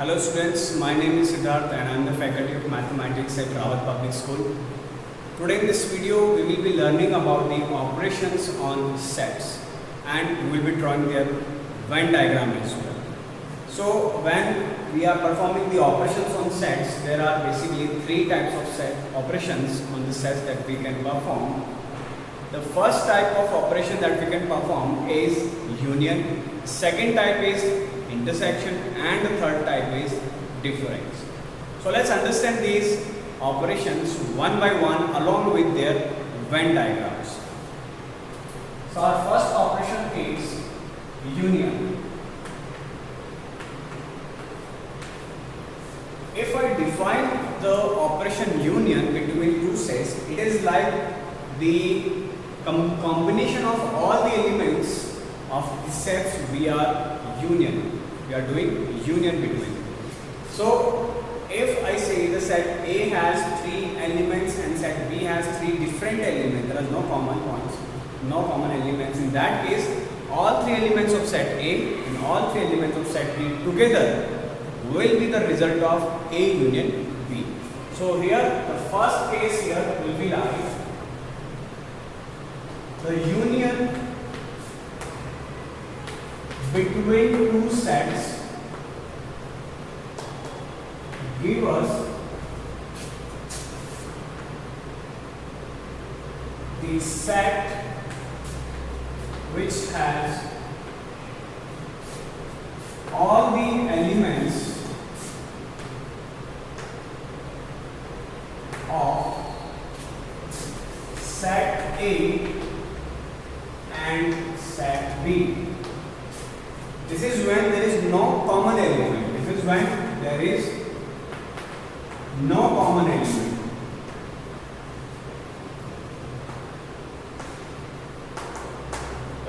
Hello students, my name is Siddharth and I am the faculty of mathematics at Rawat Public School. Today in this video we will be learning about the operations on sets and we will be drawing their Venn diagram as well. So when we are performing the operations on sets, there are basically three types of set operations on the sets that we can perform. The first type of operation that we can perform is union, second type is intersection, and the third type is difference. So let's understand these operations one by one along with their Venn diagrams. So our first operation is union. If I define the operation union between two sets, it is like the combination of all the elements of the sets we are doing union between. So if I say the set A has three elements and set B has three different elements, there are no common points, no common elements. In that case, all three elements of set A and all three elements of set B together will be the result of A union B. So here the first case here will be like the union between two sets give us the set which has all the elements of set A and set B. This is when there is no common element. This is when there is no common element.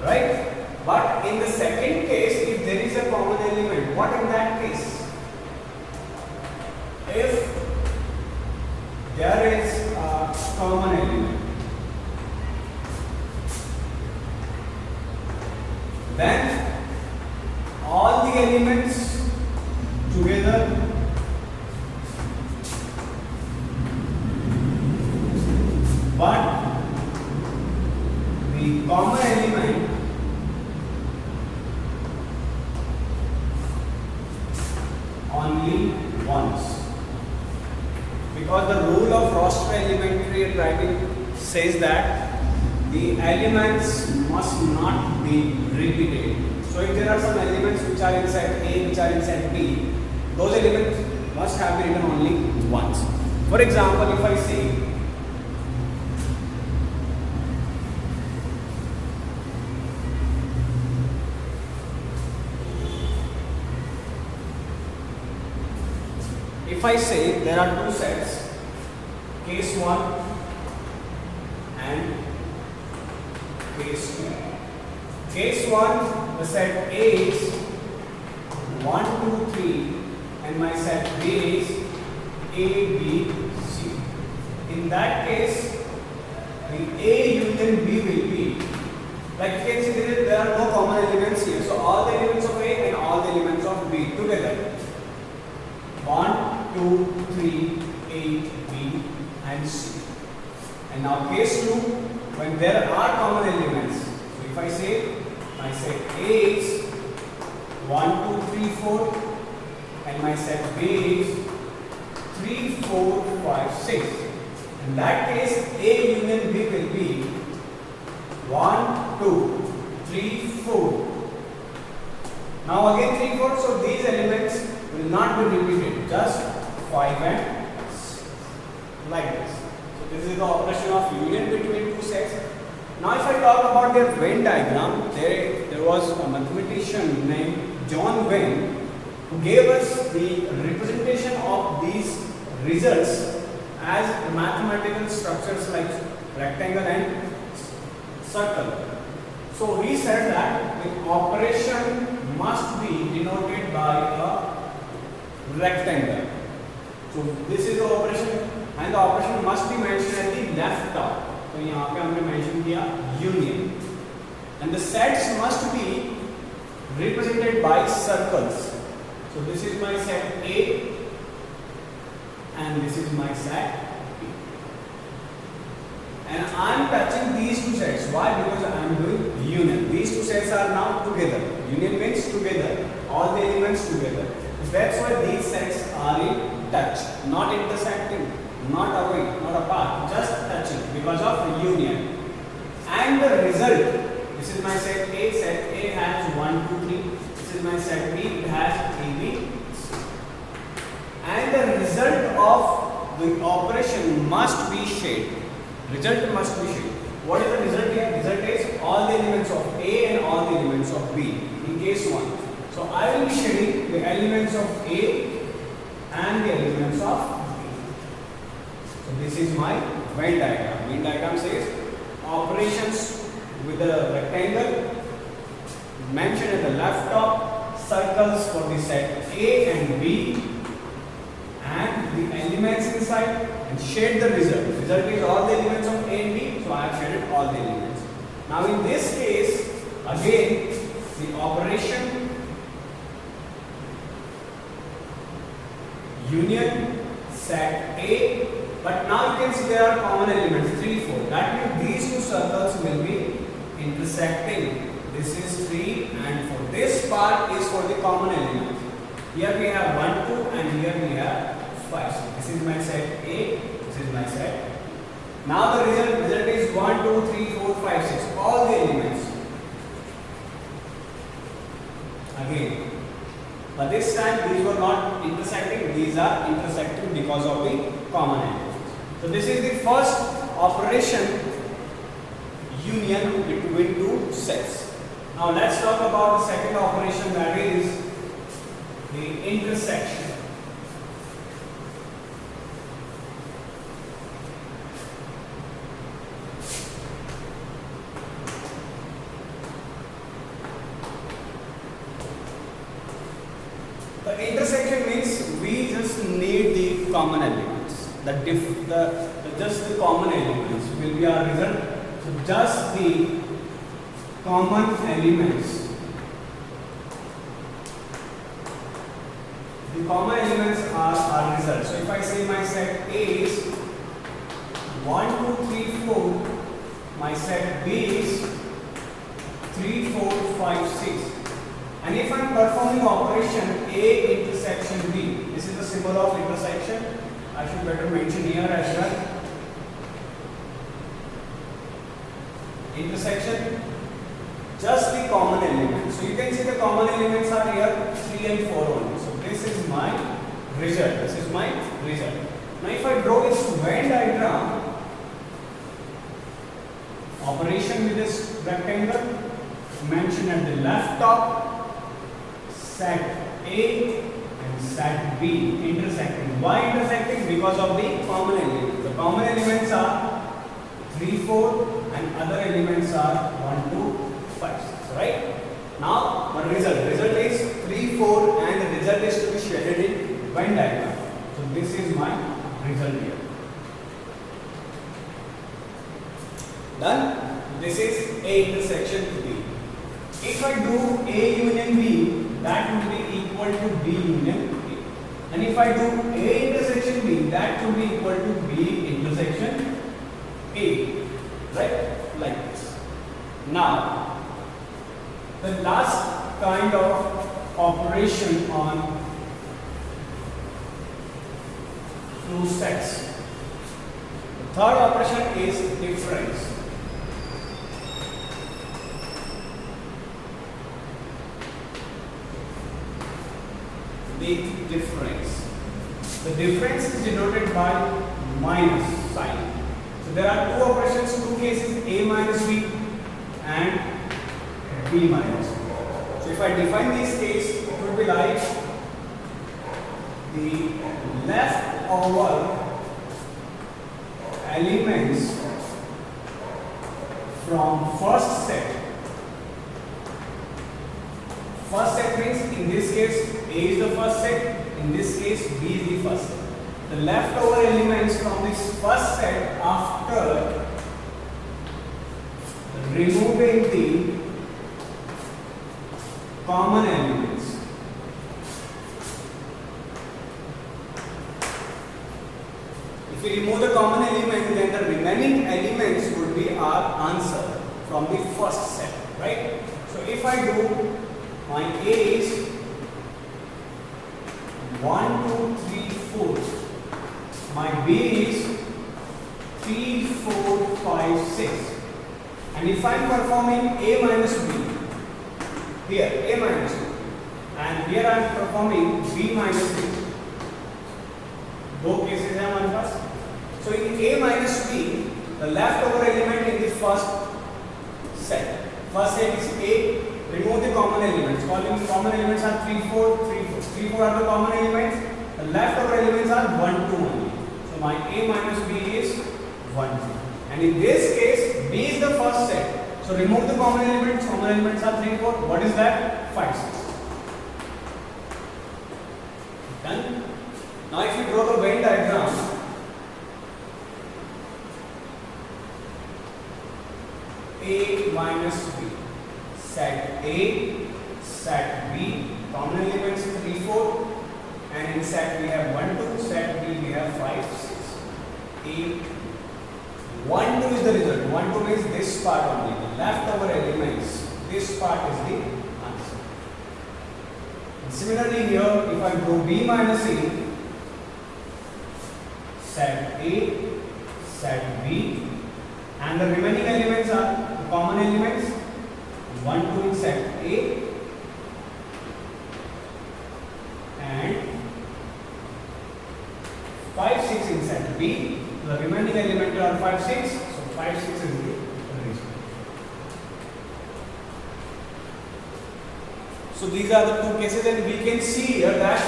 Right? But in the second case, if there is a common element, what in that case? If there is a common element, then all the elements together but the common element only once, because the rule of Roster elementary writing says that the elements must not be repeated. So if there are some elements which are in set A, which are in set B, those elements must have been written only once. For example, if I say there are two sets, case 1 and case 2. Case 1, the set A is 1, 2, 3 and my set B is A, B, C. In that case, the A union B will be, like you can see there are no common elements here. So all the elements of A and all the elements of B together. 1, 2, 3, A, B and C. And now case 2, when there are common elements. So if I say my set A is 1, 2, 3, 4 and my set B is 3, 4, 5, 6. In that case, A union B will be 1, 2, 3, 4. Now again 3, 4. So these elements will not be repeated, just 5 and 6, like this. So this is the operation of union between two sets. Now if I talk about their Venn diagram, there was a mathematician named John Venn who gave us the representation of these results as mathematical structures like rectangle and circle. So he said that the operation must be denoted by a rectangle. So this is the operation and the operation must be mentioned at the left top. तो यहाँ पे हमने mention किया union and the sets must be represented by circles. So this is my set A and this is my set B. And I am touching these two sets. Why? Because I am doing union. These two sets are now together. Union means together. All the elements together. That's why these sets are in touch, not intersecting, not away, not apart, just touching because of union. And the result, this is my set A. Set A has 1, 2, 3. This is my set B. It has A, B, C. And the result of the operation must be shared. Result must be shared. What is the result here? Result is all the elements of A and all the elements of B in case 1. So I will be shading the elements of A and the elements of B. So this is my Venn diagram. Venn diagram says operations with a rectangle mentioned at the left top, circles for the set A and B and the elements inside, and shade the result. Result is all the elements of A and B, so I have shaded all the elements. Now in this case, again the operation union set A, but now you can see there are common elements 3, 4. That means these two circles will be intersecting. This is 3 and 4. This part is for the common element. Here we have 1, 2 and here we have 5. So this is my set A, this is my set. Now the result is 1, 2, 3, 4, 5, 6. All the elements. Again. But this time these were not intersecting, these are intersecting because of the common elements. So this is the first operation, union between two sets. Now let's talk about the second operation, that is the intersection. The intersection means we just need the common elements. Just the common elements will be our result. So just the common elements. The common elements are our result. So if I say my set A is 1, 2, 3, 4, my set B is 3, 4, 5, 6. And if I am performing operation A intersection B, this is the symbol of intersection. I should better mention here as well. Intersection, just the common elements. So you can see the common elements are here 3 and 4 only. So this is my result. This is my result. Now if I draw this Venn diagram, operation with this rectangle mentioned at the left top, set A and set B intersecting. Why intersecting? Because of the common elements. The common elements are 3, 4 and other elements are 1, 2, 5, 6. Right? Now the result is 3, 4 and the result is to be shaded in Venn diagram. So this is my result here. Done? This is A intersection B. If I do A union B, that would be equal to B union A. And if I do A intersection B, that would be equal to B intersection A. Right? Like this. Now, the last kind of operation on two sets. The third operation is difference. The difference. The difference is denoted by minus sign. So there are two operations, two cases, A minus B and B minus B. So if I define this case, it would be like the leftover elements from first set. First set means in this case A is the first set, in this case B is the first set. The leftover elements from this first set after removing the common elements. If we remove the common element, then the remaining elements would be our answer from the first set, right? So if I do, my A is 1, 2, 3, 4. My B is 3, 4, 5, 6. And if I am performing A minus B, here A minus B, and here I am performing B minus B. Both cases are हमारे पास. So in A minus B, the leftover element in the first set. First set is A. Remove the common elements. Common elements are 3, 4, 3, 4. 3, 4 are the common elements. The leftover elements are 1, 2 only. So my A minus B is 1, 2. And in this case, B is the first set. So remove the common elements. Common elements are 3, 4. What is that? 5, 6. Done. Now if you draw the Venn diagram, A minus B. Set A, set B, common elements 3, 4, and in set we have 1, 2, set B we have 5, 6. A 1, 2 is the result. 1, 2 means this part only. The leftover elements, this part is the answer. And similarly here, if I go B minus A, set A, set B, and the remaining elements are the common elements 1, 2 in set A and 5, 6 in set B. The remaining element are 5, 6. So 5, 6 is the result. So these are the two cases, and we can see here that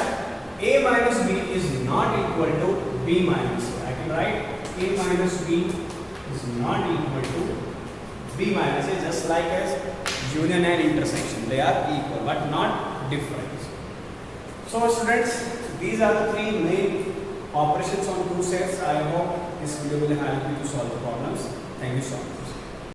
A minus B is not equal to B minus A. I can write A minus B is not equal to B minus A, just like as union and intersection. They are equal but not different. So students, these are the three main operations on two sets. I hope this video will help you to solve the problems. Thank you so much.